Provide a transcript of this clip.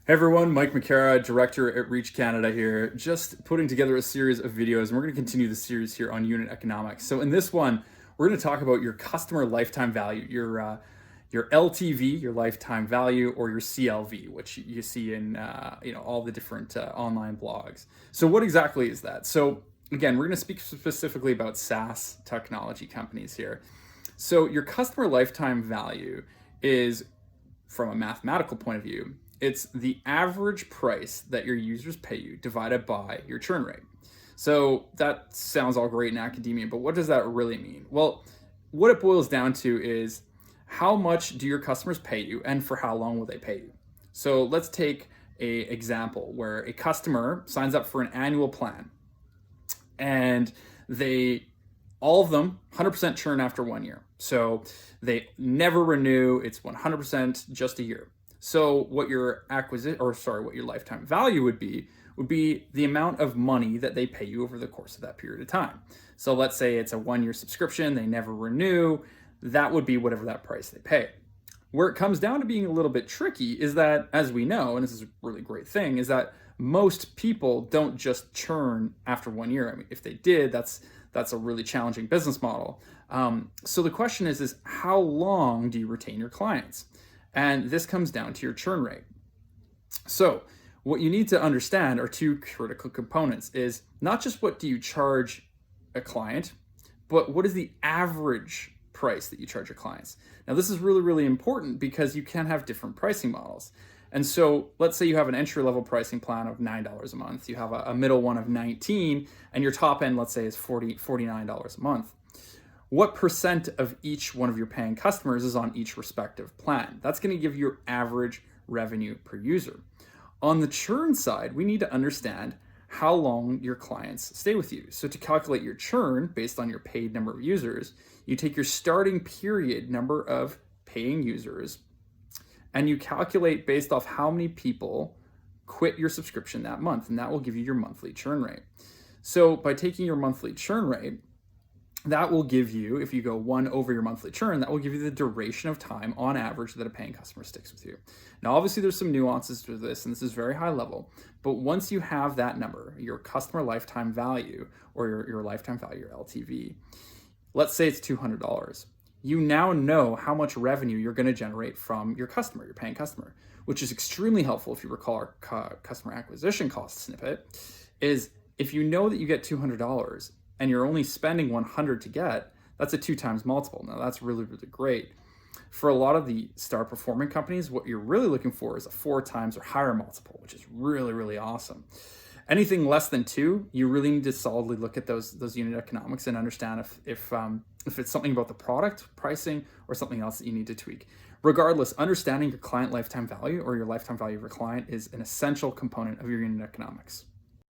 Hey everyone, Mike McAra, director at Reach Canada here, just putting together a series of videos, and we're going to continue the series here on unit economics. So in this one, we're going to talk about your customer lifetime value, your LTV, your lifetime value, or your CLV, which you see in all the different online blogs. So what exactly is that? So again, we're going to speak specifically about SaaS technology companies here. So your customer lifetime value is, from a mathematical point of view, it's the average price that your users pay you divided by your churn rate. So that sounds all great in academia, but what does that really mean? Well, what it boils down to is how much do your customers pay you and for how long will they pay you? So let's take a example where a customer signs up for an annual plan and they all of them 100% churn after 1 year. So they never renew. It's 100% just a year. So what your what your lifetime value would be the amount of money that they pay you over the course of that period of time. So let's say it's a 1 year subscription, they never renew, that would be whatever that price they pay. Where it comes down to being a little bit tricky is that, as we know, and this is a really great thing, is that most people don't just churn after 1 year. I mean, if they did, that's a really challenging business model. So the question is how long do you retain your clients? And this comes down to your churn rate. So what you need to understand are two critical components: is not just what do you charge a client, but what is the average price that you charge your clients. Now, this is really, really important because you can have different pricing models. And so let's say you have an entry-level pricing plan of $9 a month, you have a middle one of 19, and your top end, let's say, is $49 a month. What percent of each one of your paying customers is on each respective plan? That's going to give you your average revenue per user. On the churn side, we need to understand how long your clients stay with you. So to calculate your churn based on your paid number of users, you take your starting period number of paying users and you calculate based off how many people quit your subscription that month, and that will give you your monthly churn rate. So by taking your monthly churn rate, that will give you, if you go 1 over your monthly churn, that will give you the duration of time on average that a paying customer sticks with you. Now, obviously there's some nuances to this, and this is very high level, but once you have that number, your customer lifetime value, or your lifetime value, your LTV, let's say it's $200. You now know how much revenue you're going to generate from your customer, your paying customer, which is extremely helpful. If you recall our customer acquisition cost snippet, is if you know that you get $200 and you're only spending $100 to get, that's a 2 times multiple. Now that's really, really great. For a lot of the star performing companies, what you're really looking for is a 4 times or higher multiple, which is really, really awesome. Anything less than 2, you really need to solidly look at those unit economics and understand if it's something about the product pricing or something else that you need to tweak. Regardless, understanding your client lifetime value or your lifetime value of your client is an essential component of your unit economics.